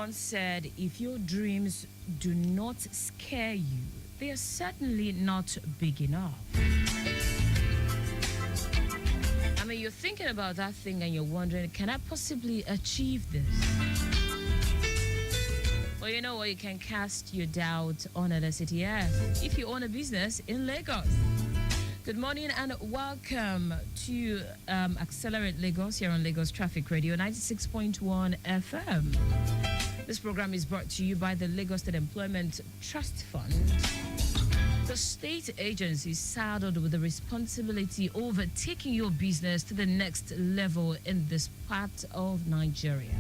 once said, if your dreams do not scare you, they are certainly not big enough. I mean, you're thinking about that thing and you're wondering, can I possibly achieve this? Well, you know what? You can cast your doubt on LSCTF if you own a business in Lagos. Good morning and welcome to Accelerate Lagos here on Lagos Traffic Radio 96.1 FM. This program is brought to you by the Lagos State Employment Trust Fund. The state agency saddled with the responsibility over taking your business to the next level in this part of Nigeria.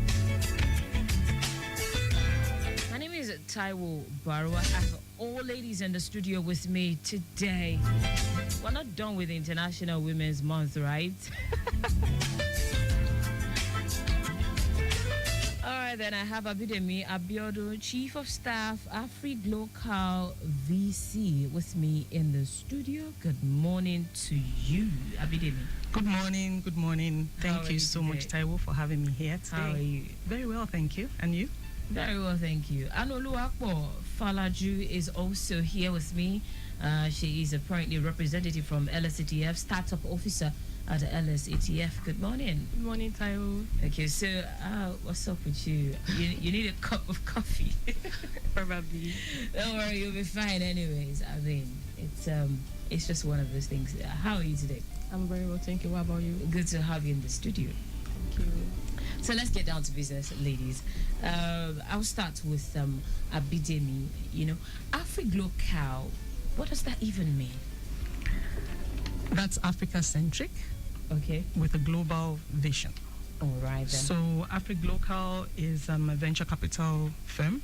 My name is Taiwo Baruwa. I have all ladies in the studio with me today. We're not done with International Women's Month, right? All right, then I have Abidemi Abiodun, Chief of Staff, AfriGlocal VC, with me in the studio. Good morning to you, Abidemi. Good morning, good morning. Thank you so much, Taiwo, for having me here today. How are you? Very well, thank you. And you? Very well, thank you. Anoluakpo Falaju is also here with me. She is apparently representative from LSCTF, Startup Officer at LSCTF. Good morning. Good morning, Taiwo. Okay, so what's up with you? You need a cup of coffee. Probably. Don't worry, you'll be fine anyways. I mean, it's just one of those things. How are you today? I'm very well, thank you. What about you? Good to have you in the studio. Thank you. So let's get down to business, ladies. I'll start with Abidemi. You know, AfriGlocal, what does that even mean? That's Africa-centric. Okay. With a global vision. All right, then. So AfriGlocal is a venture capital firm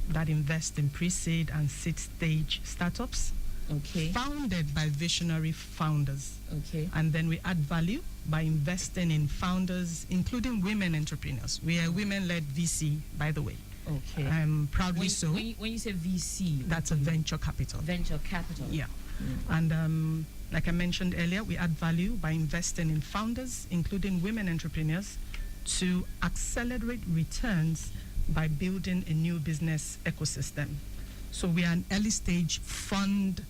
that invests in pre-seed and seed-stage startups. Okay. Founded by visionary founders. Okay. And then we add value by investing in founders, including women entrepreneurs. We are a women-led VC, by the way. Okay. Proudly so. When you say VC, that's a venture capital. Venture capital. Yeah. And like I mentioned earlier, we add value by investing in founders, including women entrepreneurs, to accelerate returns by building a new business ecosystem. So we are an early-stage fund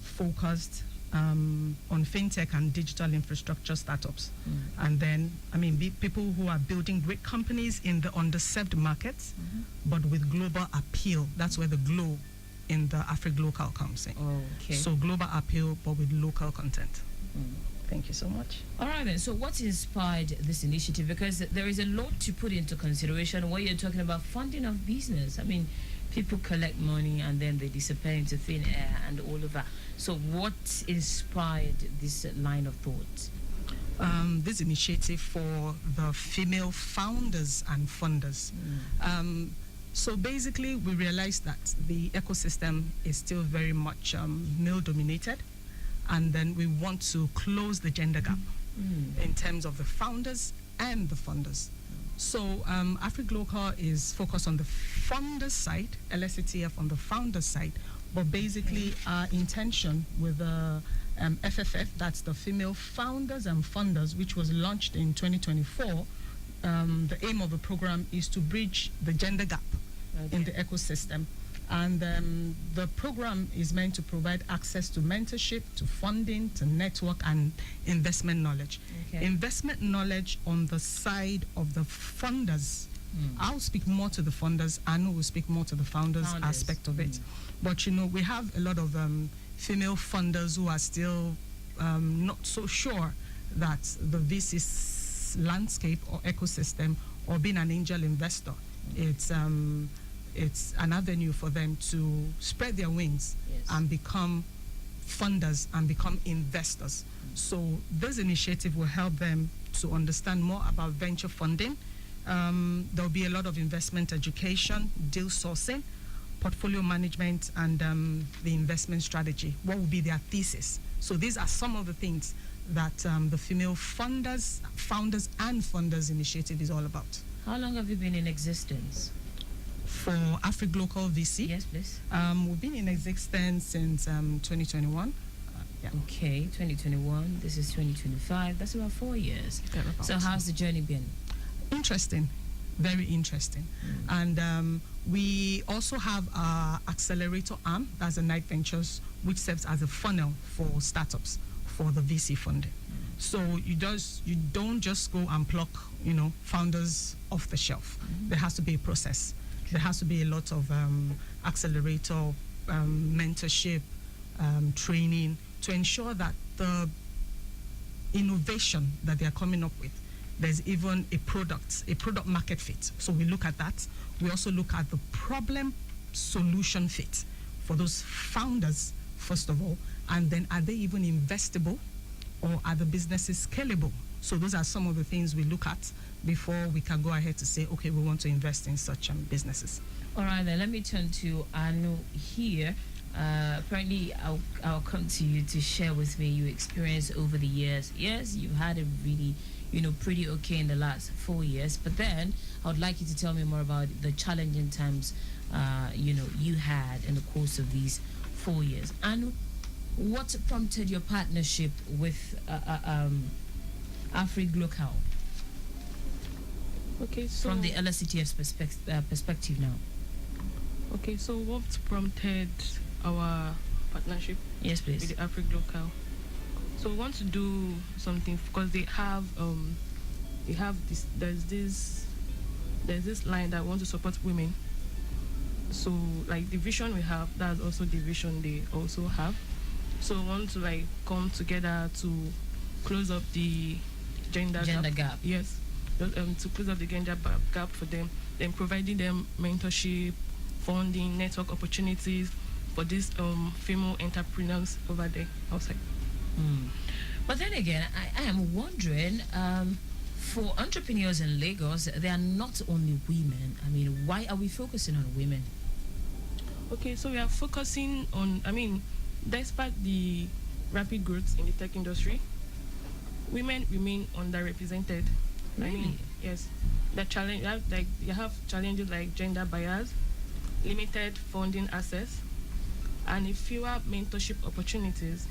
focused on fintech and digital infrastructure startups. And then, I mean, people who are building great companies in the underserved markets, but with global appeal. That's where the glow in the AfriGlocal comes in. Okay. So global appeal, but with local content. Thank you so much. All right, then. So what inspired this initiative? Because there is a lot to put into consideration when you're talking about funding of business. I mean, people collect money and then they disappear into thin air and all of that. So what inspired this line of thought? This initiative for the female founders and funders. So basically, we realized that the ecosystem is still very much male-dominated, and then we want to close the gender gap in terms of the founders and the funders. So AfriGlocal is focused on the funders side, LSCTF on the founders side, but basically our intention with the FFF, that's the Female Founders and Funders, which was launched in 2024, the aim of the program is to bridge the gender gap in the ecosystem. And the program is meant to provide access to mentorship, to funding, to network, and investment knowledge. Investment knowledge on the side of the funders. I'll speak more to the funders, and will speak more to the founders aspect of it. But, you know, we have a lot of female funders who are still not so sure that the VC landscape or ecosystem, or being an angel investor, it's an avenue for them to spread their wings and become funders and become investors. So this initiative will help them to understand more about venture funding. There'll be a lot of investment education, deal sourcing, portfolio management, and the investment strategy. What will be their thesis? So these are some of the things that the Female Founders and Funders initiative is all about. How long have you been in existence? For AfriGlocal VC? Yes, please. We've been in existence since 2021. Okay, 2021. This is 2025. That's about 4 years. So how's the journey been? Interesting. very interesting. And we also have our accelerator arm, that's a Knight Ventures, which serves as a funnel for startups for the VC funding. So you don't just go and pluck, founders off the shelf. There has to be a process. There has to be a lot of accelerator, mentorship, training to ensure that the innovation that they are coming up with, there's even a product market fit. So we look at that. We also look at the problem solution fit for those founders, first of all, and then are they even investable, or are the businesses scalable? So those are some of the things we look at before we can go ahead to say, okay, we want to invest in such businesses. All right, then let me turn to Anu here. Apparently, I'll come to you to share with me your experience over the years. Yes, you've had a really, pretty okay in the last 4 years. But then I would like you to tell me more about the challenging times, you had in the course of these 4 years. Anu, what prompted your partnership with AfriGlocal? Okay, so From the LSCTF's perspective now. Okay, so what prompted our partnership Yes, please. with the AfriGlocal? So we want to do something because they have this. There's this line that wants to support women. So like the vision we have, that's also the vision they also have. So we want to come together to close up the gender gap. Yes, to close up the gender gap for them. Then providing them mentorship, funding, network opportunities for these female entrepreneurs over there outside. But then again, I am wondering, for entrepreneurs in Lagos, they are not only women. I mean, why are we focusing on women? Okay, so we are focusing on, despite the rapid growth in the tech industry, women remain underrepresented. Really? Yes. You have challenges like gender bias, limited funding access, and fewer mentorship opportunities.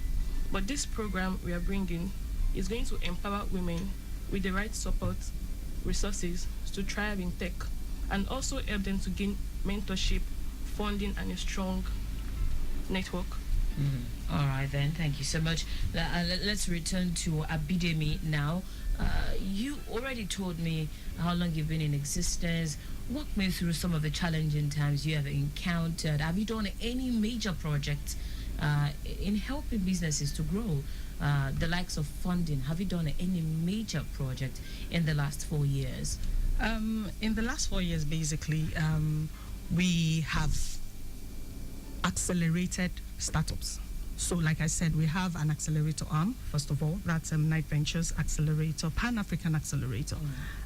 But this program we are bringing is going to empower women with the right support, resources to thrive in tech, and also help them to gain mentorship, funding, and a strong network. All right, then. Thank you so much. Let's return to Abidemi now. You already told me how long you've been in existence. Walk me through some of the challenging times you have encountered. Have you done any major projects in helping businesses to grow? The likes of funding. Have you done any major project in the last 4 years? In the last 4 years, basically, we have accelerated startups. So like I said, we have an accelerator arm, first of all. That's Knight Ventures Accelerator, Pan-African Accelerator.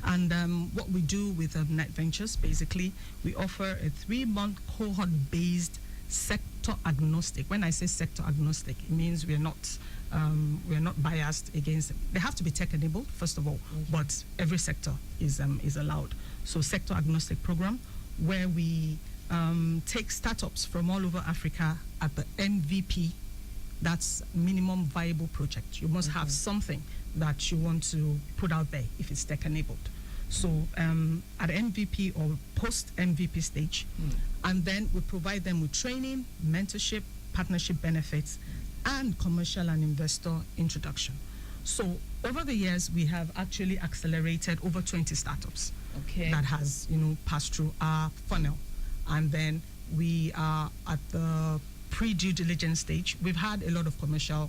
And what we do with Knight Ventures, basically, we offer a 3-month cohort-based sector agnostic. When I say sector agnostic, it means we're not biased against. They have to be tech-enabled, first of all, but every sector is allowed. So sector agnostic program where we take startups from all over Africa at the MVP. That's minimum viable project. You must have something that you want to put out there if it's tech-enabled. So at MVP or post-MVP stage, and then we provide them with training, mentorship, partnership benefits, and commercial and investor introduction. So over the years, we have actually accelerated over 20 startups that has passed through our funnel. And then we are at the pre-due diligence stage. We've had a lot of commercial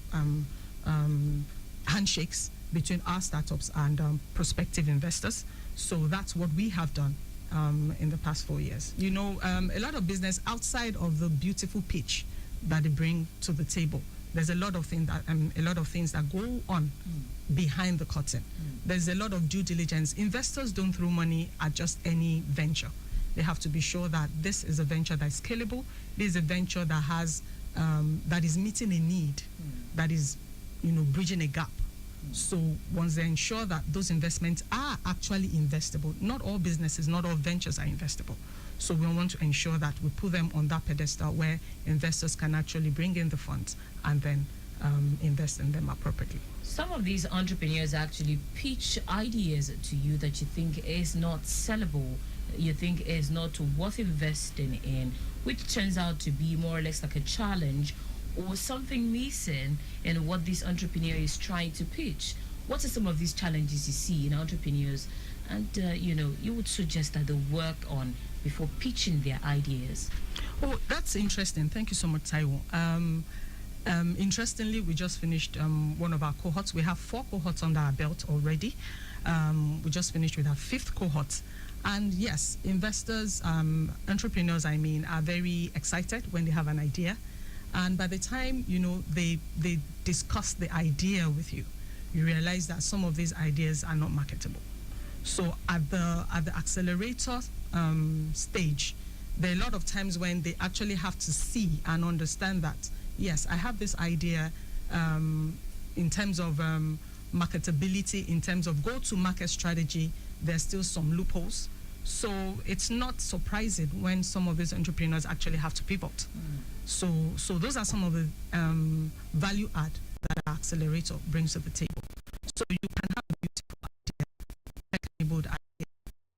handshakes between our startups and prospective investors. So that's what we have done in the past 4 years. A lot of business outside of the beautiful pitch that they bring to the table. There's a lot of things that go on behind the curtain. There's a lot of due diligence. Investors don't throw money at just any venture. They have to be sure that this is a venture that is scalable. This is a venture that has that is meeting a need, that is, bridging a gap. So once they ensure that those investments are actually investable, not all businesses, not all ventures are investable. So we want to ensure that we put them on that pedestal where investors can actually bring in the funds and then invest in them appropriately. Some of these entrepreneurs actually pitch ideas to you that you think is not sellable, you think is not worth investing in, which turns out to be more or less like a challenge or something missing in what this entrepreneur is trying to pitch. What are some of these challenges you see in entrepreneurs and you would suggest that they work on before pitching their ideas? Oh, that's interesting. Thank you so much, Taiwo. Interestingly, we just finished one of our cohorts. We have 4 cohorts under our belt already. We just finished with our 5th cohort. And yes, investors, entrepreneurs, are very excited when they have an idea. And by the time, they discuss the idea with you, you realize that some of these ideas are not marketable. So at the accelerator stage, there are a lot of times when they actually have to see and understand that, yes, I have this idea in terms of marketability, in terms of go-to-market strategy, there's still some loopholes. So it's not surprising when some of these entrepreneurs actually have to pivot. So those are some of the value add that our accelerator brings to the table. So you can have a beautiful idea, tech-enabled idea,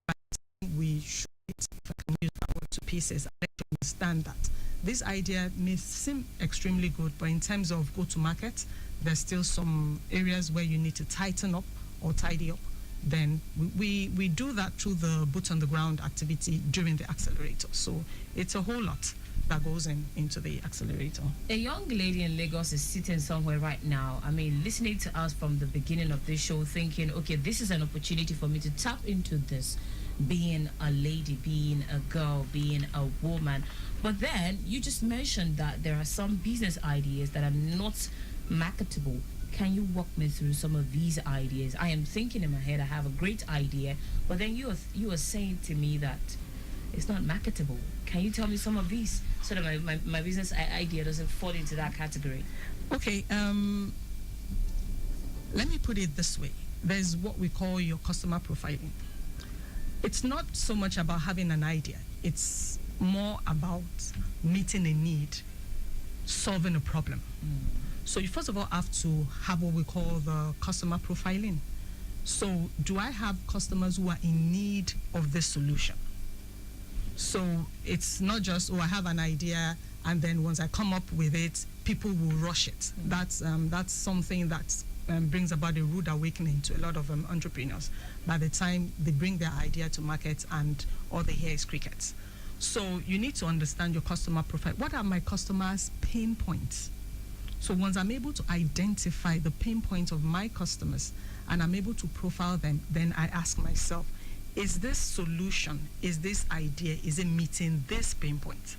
but we should, if I can use that word, to pieces, I let you understand that this idea may seem extremely good, but in terms of go-to-market, there's still some areas where you need to tighten up or tidy up. Then we do that through the boots-on-the-ground activity during the accelerator. So it's a whole lot that goes into the accelerator. A young lady in Lagos is sitting somewhere right now, listening to us from the beginning of this show, thinking, okay, this is an opportunity for me to tap into this, being a lady, being a girl, being a woman. But then you just mentioned that there are some business ideas that are not marketable. Can you walk me through some of these ideas? I am thinking in my head, I have a great idea, but then you are saying to me that it's not marketable. Can you tell me some of these so that my business idea doesn't fall into that category? Okay, let me put it this way. There's what we call your customer profiling. It's not so much about having an idea. It's more about meeting a need, solving a problem. So you first of all have to have what we call the customer profiling. So do I have customers who are in need of this solution? So it's not just, I have an idea, and then once I come up with it, people will rush it. That's something that brings about a rude awakening to a lot of entrepreneurs by the time they bring their idea to market and all they hear is crickets. So you need to understand your customer profile. What are my customers' pain points? So once I'm able to identify the pain points of my customers and I'm able to profile them, then I ask myself, is this solution, is this idea, is it meeting this pain point?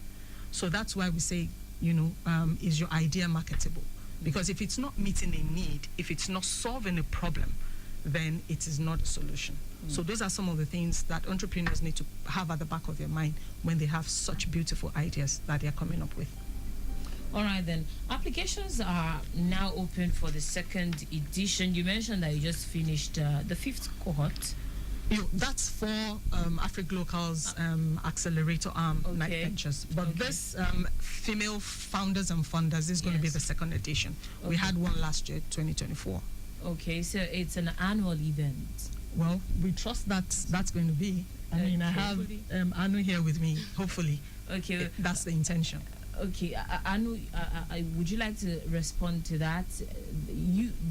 So that's why we say, is your idea marketable? Because if it's not meeting a need, if it's not solving a problem, then it is not a solution. So those are some of the things that entrepreneurs need to have at the back of their mind when they have such beautiful ideas that they're coming up with. All right, then. Applications are now open for the 2nd edition. You mentioned that you just finished the 5th cohort. That's for AfriGlocal's accelerator arm, Night Ventures. But this female founders and funders is going to be the 2nd edition. We had one last year, 2024. Okay, so it's an annual event. Well, we trust that that's going to be. I have Anu here with me, hopefully. Okay. That's the intention. Okay, Anu, would you like to respond to that?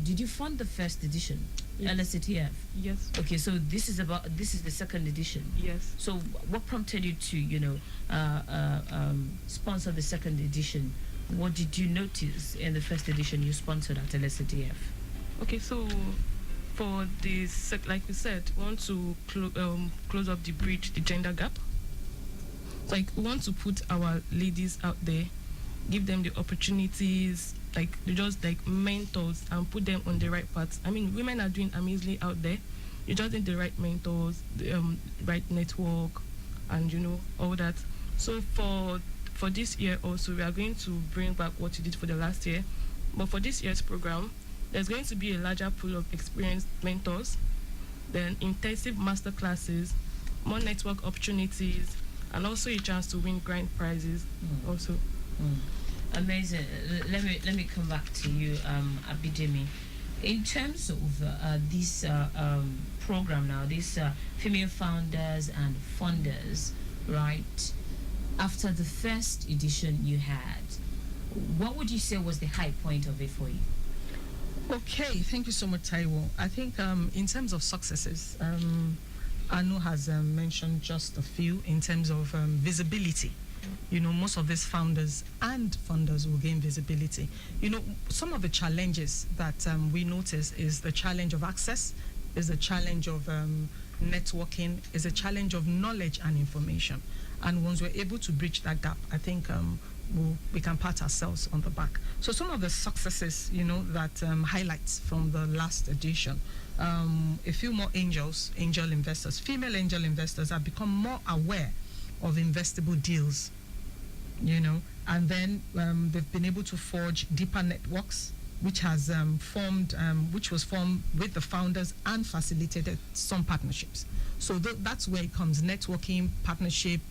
Did you fund the 1st edition, LSCTF? Yes. Okay, so this is the 2nd edition. Yes. So what prompted you to, sponsor the 2nd edition? What did you notice in the 1st edition you sponsored at LSCTF? Okay, so for this, like we said, we want to close up the bridge, the gender gap. Like, we want to put our ladies out there, give them the opportunities, just like mentors, and put them on the right path. Women are doing amazingly out there. You just need the right mentors, the right network, and all that. So for this year also, we are going to bring back what you did for the last year. But for this year's program, there's going to be a larger pool of experienced mentors, then intensive master classes, more network opportunities, and also a chance to win grand prizes also. Amazing. Let me come back to you, Abidemi. In terms of this program now, this female founders and funders, right? After the first edition you had, what would you say was the high point of it for you? Okay, thank you so much, Taiwo. I think in terms of successes, Anu has mentioned just a few in terms of visibility. You know, most of these founders and funders will gain visibility. You know, some of the challenges that we notice is the challenge of access, is the challenge of networking, is a challenge of knowledge and information. And once we're able to bridge that gap, I think we can pat ourselves on the back. So some of the successes, you know, that highlights from the last edition, a few more angel investors, female angel investors have become more aware of investable deals, you know, and then they've been able to forge deeper networks, which has which was formed with the founders and facilitated some partnerships. So that's where it comes: networking, partnership,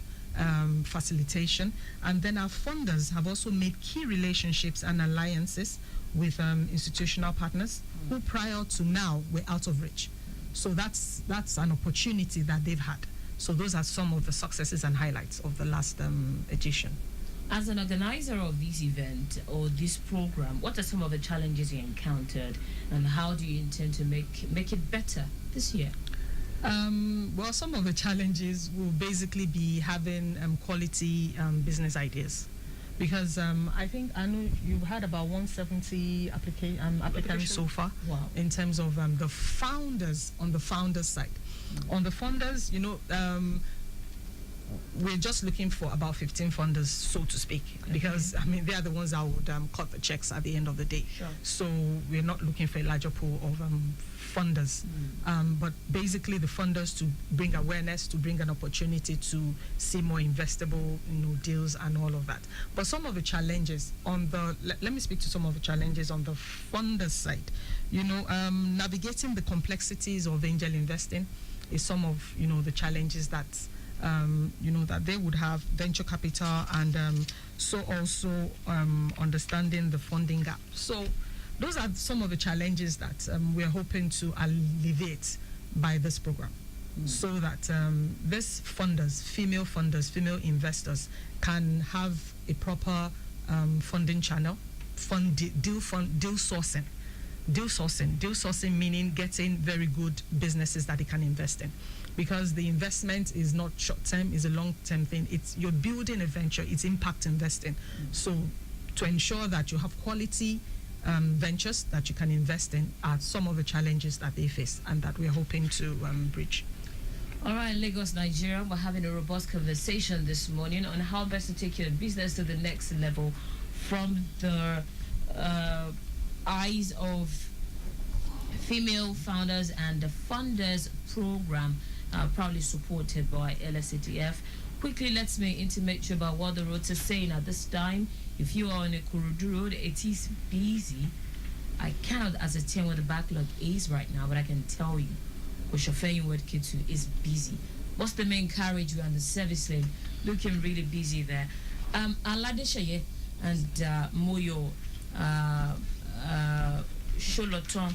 facilitation. And then our funders have also made key relationships and alliances with institutional partners who prior to now were out of reach. So that's an opportunity that they've had. So those are some of the successes and highlights of the last edition. As an organizer of this event or this program, what are some of the challenges you encountered, and how do you intend to make it better this year? Well, some of the challenges will basically be having quality business ideas, because I think, Anu, you've had about 170 applicants so far. Wow. In terms of the founders, on the founders side. On the funders, you know, we're just looking for about 15 funders, so to speak, because I mean they are the ones that would cut the checks at the end of the day. Sure. So we're not looking for a larger pool of funders, but basically the funders to bring awareness, to bring an opportunity to see more investable, you know, deals and all of that. But some of the challenges on the let me speak to some of the challenges on the funders side. You know, navigating the complexities of angel investing is some of, you know, the challenges that you know, that they would have, venture capital, and so also understanding the funding gap. So those are some of the challenges that we're hoping to alleviate by this program, so that these funders, female investors, can have a proper funding channel, deal sourcing. Deal sourcing meaning getting very good businesses that they can invest in, because the investment is not short term, it's a long term thing. It's, you're building a venture, it's impact investing. So to ensure that you have quality ventures that you can invest in are some of the challenges that they face and that we're hoping to bridge. All right, Lagos, Nigeria, we're having a robust conversation this morning on how best to take your business to the next level from the eyes of female founders and the funders program, proudly supported by LSATF. Quickly, let's make intimate you about what the roads are saying at this time. If you are on a Kurudu road, it is busy. I cannot ascertain what the backlog is right now, but I can tell you Oshofeyin Word K2 is busy. What's the main carriageway and the service lane? Looking really busy there. Aladeshaye and Moyo Sholoton.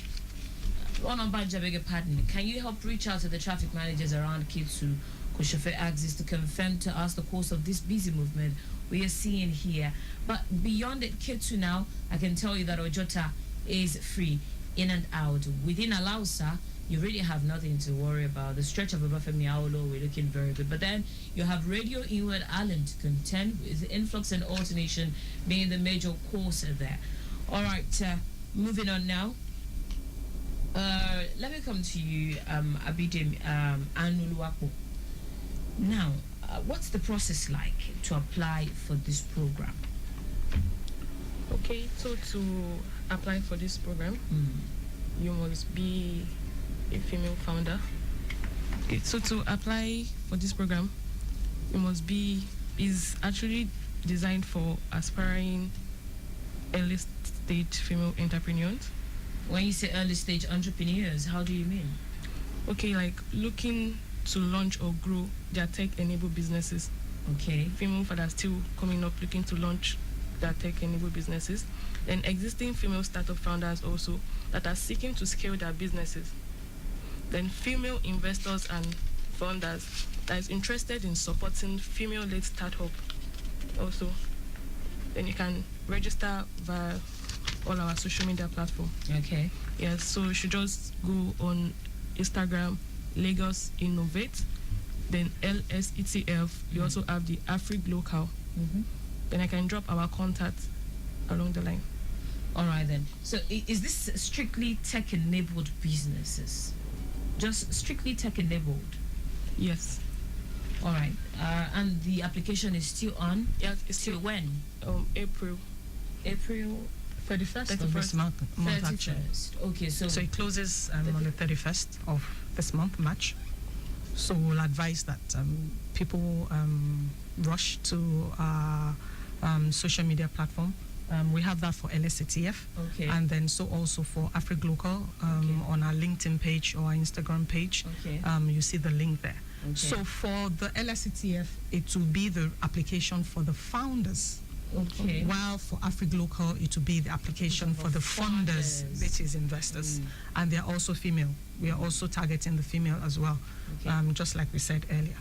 Pardon, can you help reach out to the traffic managers around K2? Koshofe asks to confirm to us the course of this busy movement we are seeing here. But beyond it, K2 now, I can tell you that Ojota is free in and out. Within Alausa, you really have nothing to worry about. The stretch of Obafemi Awolowo, we're looking very good. But then you have Radio Inward Island to contend with, influx and alternation being the major course there. All right, moving on now. Let me come to you, Abidemi Anuluwapo. Now, what's the process like to apply for this program? Okay, so to apply for this program, you must be a female founder. Okay, so to apply for this program, you must be, is actually designed for aspiring early stage female entrepreneurs. When you say early stage entrepreneurs, how do you mean? Okay, like looking to launch or grow their tech-enabled businesses. Okay. Female fathers still coming up looking to launch their tech-enabled businesses. Then existing female startup founders also that are seeking to scale their businesses. Then female investors and founders that is interested in supporting female-led startup also. Then you can register via all our social media platform. Okay. Yes, so you should just go on Instagram, Lagos Innovate, then LSETF. You also have the Afrig Local. Then I can drop our contact along the line. All right then. So is this strictly tech-enabled businesses? Just strictly tech-enabled? Yes. All right. And the application is still on? Yes, it's Till still when? April. April 31st of this month actually. 31st. Okay, so So it closes on the 31st of this month, March. So we'll advise that people rush to our social media platform. We have that for LSCTF, okay. and then so also for Afrig Local on our LinkedIn page or our Instagram page. Okay. You see the link there. Okay. So for the LSCTF, it will be the application for the founders. Okay. While for Afrig Local, it will be the application for the funders, which is investors. And they're also female. We are also targeting the female as well, Okay. just like we said earlier.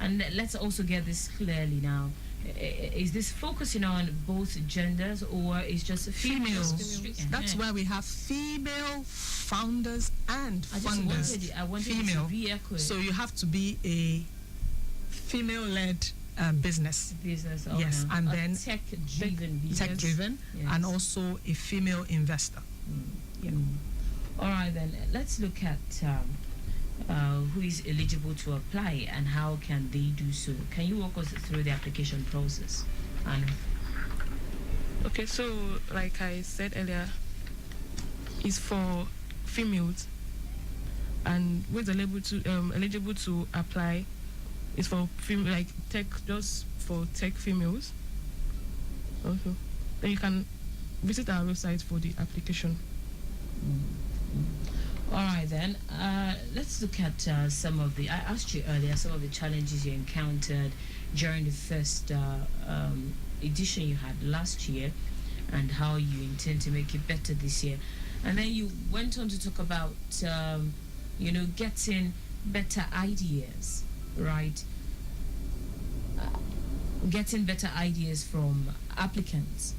And let's also get this clearly now. Is this focusing on both genders or is just Females. females? That's why we have female founders and funders. I wanted female. it to be accurate. So you have to be a female-led business. Business owner. Yes, and a then tech-driven business. Tech-driven, Yes. and also a female investor. Yeah. All right, then let's look at who is eligible to apply and how can they do so. Can you walk us through the application process? And Okay, so like I said earlier, it's for females, and who's eligible to apply is for like tech, just for tech females. Also, then you can visit our website for the application. all right, then let's look at some of the. I asked you earlier some of the challenges you encountered during the first edition you had last year, and how you intend to make it better this year. And then you went on to talk about, getting better ideas, right? Getting better ideas from applicants,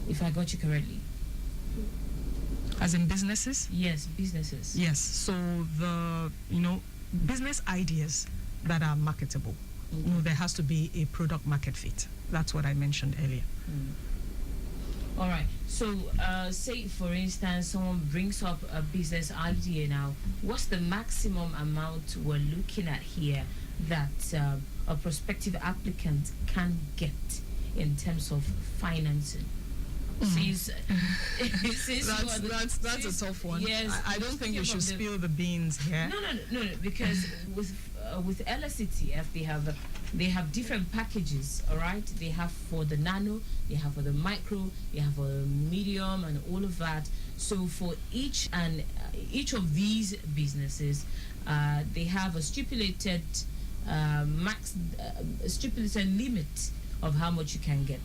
if I got you correctly. As in businesses? Yes, businesses. Yes. So the business ideas that are marketable. There has to be a product market fit. That's what I mentioned earlier. All right. So, say for instance, someone brings up a business idea now. What's the maximum amount we're looking at here that a prospective applicant can get in terms of financing? Since That's a tough one. Yes, I don't think we should spill the beans here. No, because with LSCTF they have different packages. All right, they have for the nano, they have for the micro, they have for the medium, and all of that. So for each of these businesses, they have a stipulated stipulated limit of how much you can get.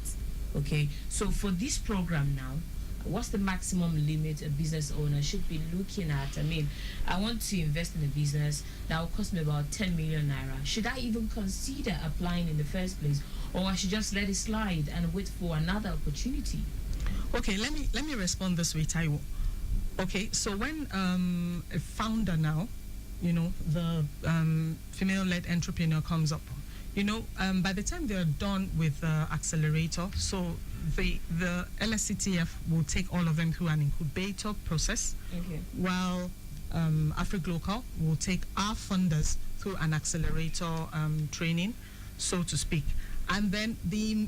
Okay, so for this program now, what's the maximum limit a business owner should be looking at? I mean, I want to invest in a business that will cost me about 10 million naira. Should I even consider applying in the first place, or I should just let it slide and wait for another opportunity? Okay, let me respond this way, Taiwo. Okay, so when a founder now, the female-led entrepreneur comes up, by the time they're done with the accelerator, so the LSCTF will take all of them through an incubator process, while Afrig Local will take our funders through an accelerator training, so to speak. And then the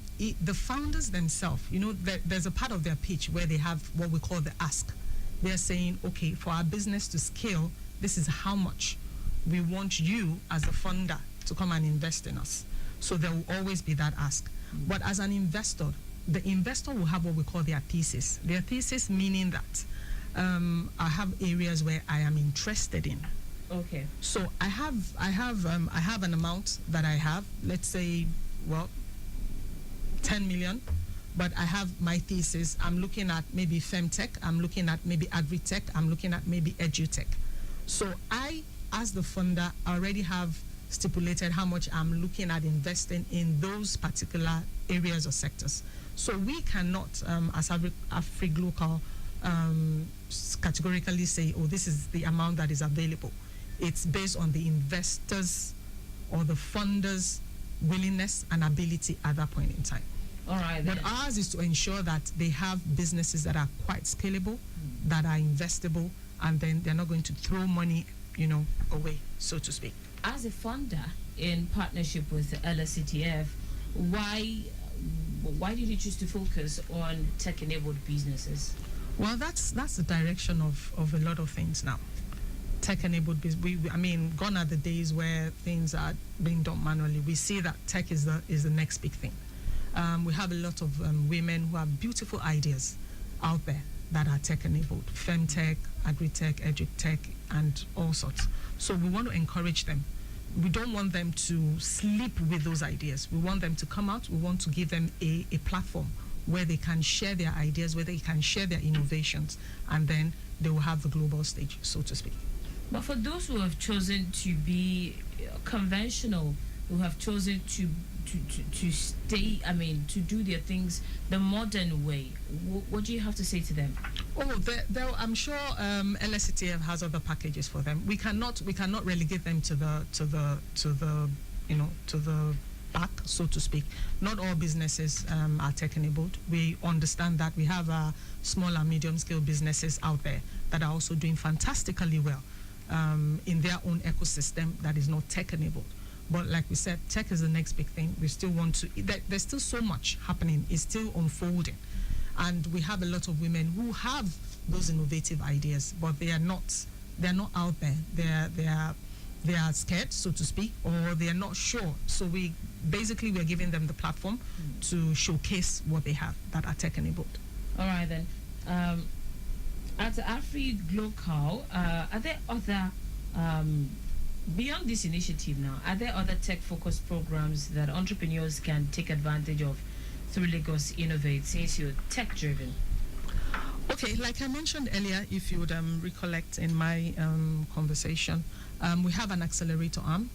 founders themselves, there's a part of their pitch where they have what we call the ask. They're saying, okay, for our business to scale, this is how much we want you as a funder to come and invest in us. So there will always be that ask. But as an investor, the investor will have what we call their thesis. Their thesis meaning that I have areas where I am interested in. Okay. So I have an amount that I have. Let's say, 10 million. but I have my thesis. I'm looking at maybe femtech, I'm looking at maybe agri-tech, I'm looking at maybe edutech. So I, as the funder, already have stipulated how much I'm looking at investing in those particular areas or sectors. So we cannot, as AfriGlocal, categorically say, oh, this is the amount that is available. It's based on the investors or the funders' willingness and ability at that point in time. All right. Then. But ours is to ensure that they have businesses that are quite scalable, that are investable, and then they're not going to throw money, away, so to speak. As a funder in partnership with the LSCTF, why did you choose to focus on tech-enabled businesses? Well, that's the direction of a lot of things now. Tech-enabled business. Gone are the days where things are being done manually. We see that tech is the next big thing. We have a lot of women who have beautiful ideas out there that are tech-enabled, femtech, agri-tech, edutech, and all sorts. So we want to encourage them. We don't want them to sleep with those ideas. We want them to come out. We want to give them a platform where they can share their ideas, where they can share their innovations, and then they will have the global stage, so to speak. But for those who have chosen to be conventional, who have chosen to stay, to do their things the modern way, what do you have to say to them? Oh, I'm sure LSCTF has other packages for them. We cannot relegate them to the back, so to speak. Not all businesses are tech-enabled. We understand that we have small and medium-scale businesses out there that are also doing fantastically well in their own ecosystem that is not tech-enabled. But like we said, tech is the next big thing. We still want to, there's still so much happening. It's still unfolding. And we have a lot of women who have those innovative ideas, but they're not out there. They are scared, so to speak, or they are not sure. So we're giving them the platform to showcase what they have that are tech-enabled. All right, then. At AfriGlocal, are there other, beyond this initiative now, are there other tech-focused programs that entrepreneurs can take advantage of through Lagos Innovate, since you're tech-driven? Okay, like I mentioned earlier, if you would recollect in my conversation, we have an accelerator arm.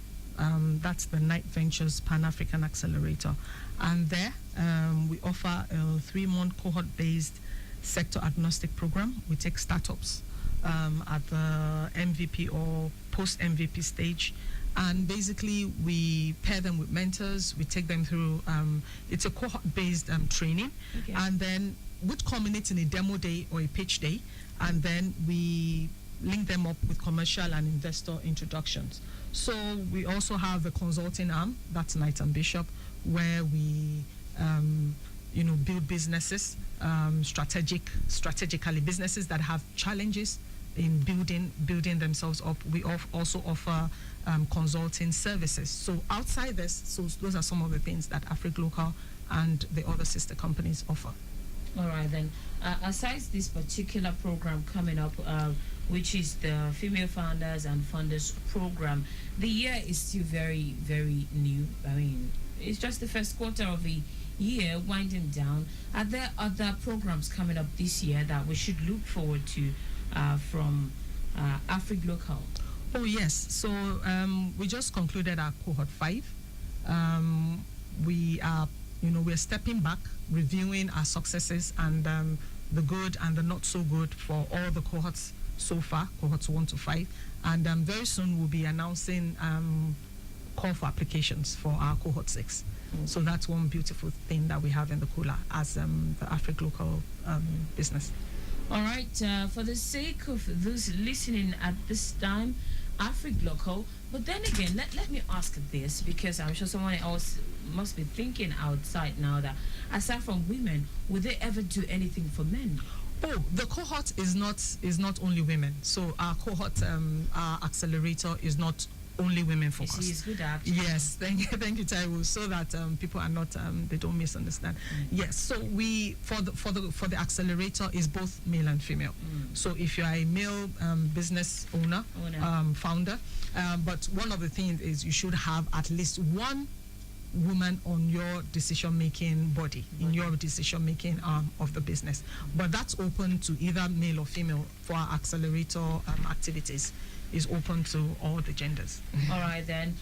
That's the Knight Ventures Pan-African Accelerator. And there, we offer a 3-month cohort-based sector-agnostic program. We take startups at the MVP or post-MVP stage. And basically, we pair them with mentors. We take them through, it's a cohort-based training. Okay. And then which culminates in a demo day or a pitch day. And then we link them up with commercial and investor introductions. So we also have a consulting arm, that's Knight and Bishop, where we build businesses, strategically, businesses that have challenges in building themselves up. We also offer consulting services. So outside this, so those are some of the things that AfriGlocal and the other sister companies offer. All right, then. Aside this particular program coming up, which is the Female Founders and Funders program, the year is still very, very new. It's just the first quarter of the year winding down. Are there other programs coming up this year that we should look forward to from AfriGlocal? Oh, yes. So we just concluded our cohort 5. We're stepping back, reviewing our successes and the good and the not so good for all the cohorts so far, cohorts 1 to 5. And very soon we'll be announcing call for applications for our cohort 6. So that's one beautiful thing that we have in the cooler as the AfriGlocal business. All right, for the sake of those listening at this time, AfriGlocal, but then again, let me ask this, because I'm sure someone else must be thinking outside now that aside from women, would they ever do anything for men? Oh, the cohort is not only women. So our cohort, our accelerator is not only women focused. It's good, actually. Yes, thank you, Taiwo, so that people are not they don't misunderstand. Yes, so we for the accelerator is both male and female. So if you are a male business owner. Founder, but one of the things is you should have at least one woman on your decision-making body, in your decision-making arm of the business. But that's open to either male or female. For our accelerator activities, is open to all the genders. All right, then.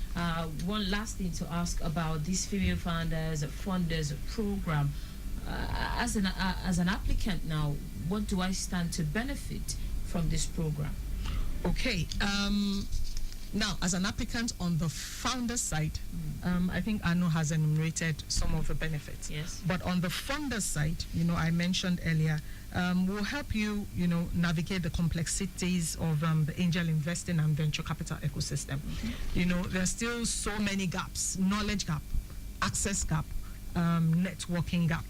One last thing to ask about this female funders program. As an applicant now, what do I stand to benefit from this program? Okay. Now, as an applicant on the founder side, I think Anu has enumerated some of the benefits. Yes. But on the funder side, I mentioned earlier, will help you, navigate the complexities of the angel investing and venture capital ecosystem. There's still so many gaps: knowledge gap, access gap, networking gap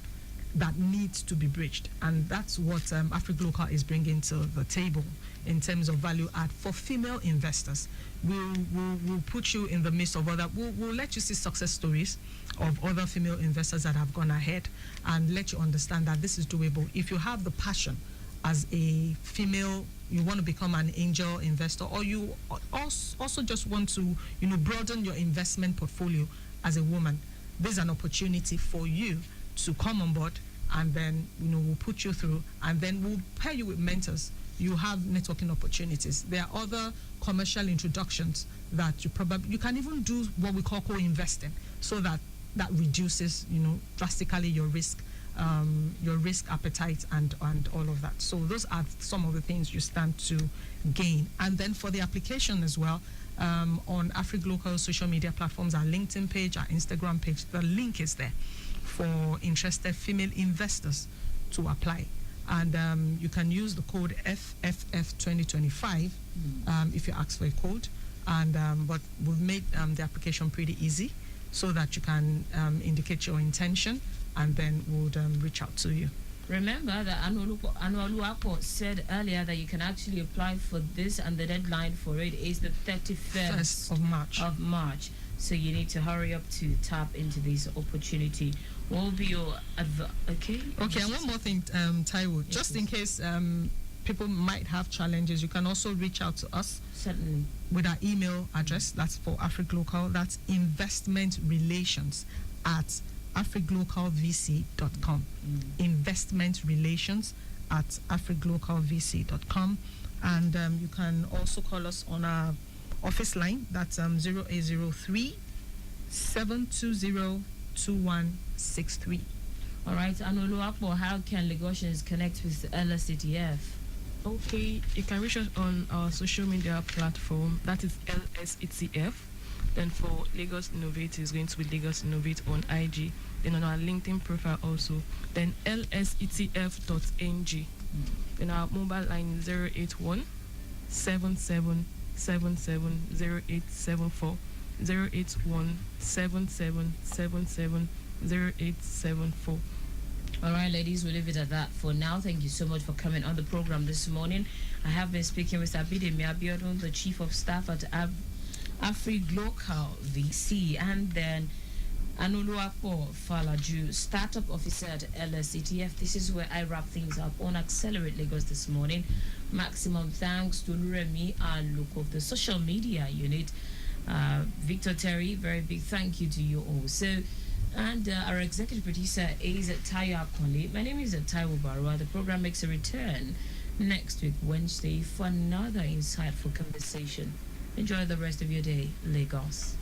that needs to be bridged, and that's what AfriGlocal is bringing to the table in terms of value add for female investors. We'll put you in the midst of other. We'll let you see success stories of other female investors that have gone ahead, and let you understand that this is doable. If you have the passion as a female, you want to become an angel investor, or you also just want to broaden your investment portfolio as a woman, there's an opportunity for you to come on board, and then we'll put you through, and then we'll pair you with mentors. You have networking opportunities. There are other commercial introductions that you can even do what we call co-investing, so that reduces drastically your risk appetite and all of that. So those are some of the things you stand to gain. And then for the application as well, on AfriGlocal social media platforms, our LinkedIn page, our Instagram page, the link is there for interested female investors to apply. And you can use the code FFF2025 if you ask for a code. And but we've made the application pretty easy, so that you can indicate your intention, and then we'll reach out to you. Remember that Anualuapo said earlier that you can actually apply for this, and the deadline for it is the 31st of March. So you need to hurry up to tap into this opportunity. What will be your okay? Okay, and one more thing, Taiwo, yes, just please. in case people might have challenges, you can also reach out to us. Certainly. With our email address, that's for AfriGlocal, that's investmentrelations@afriglocalvc.com. Investmentrelations@afriglocalvc.com. And you can also call us on our office line, that's 0803 720 2163. All right, Anualuapo, how can Lagosians connect with the LSCTF? Okay, you can reach us on our social media platform, that is LSETF. Then for Lagos Innovate, is going to be Lagos Innovate on IG. Then on our LinkedIn profile also, then lsetf.ng. Then our mobile line is 081 7777 0874. 081 7777 0874. All right, ladies, we'll leave it at that for now. Thank you so much for coming on the program this morning. I have been speaking with Abidemi Abiodun, the Chief of Staff at AfriGlocal VC, and then Anualuapo Falaju, Startup Officer at LSCTF. This is where I wrap things up on Accelerate Lagos this morning. Maximum thanks to Remy and Luke of the social media unit. Victor Terry, very big thank you to you also. And our executive producer is Taiwo Baruwa. My name is Taiwo Baruwa. The program makes a return next week, Wednesday, for another insightful conversation. Enjoy the rest of your day, Lagos.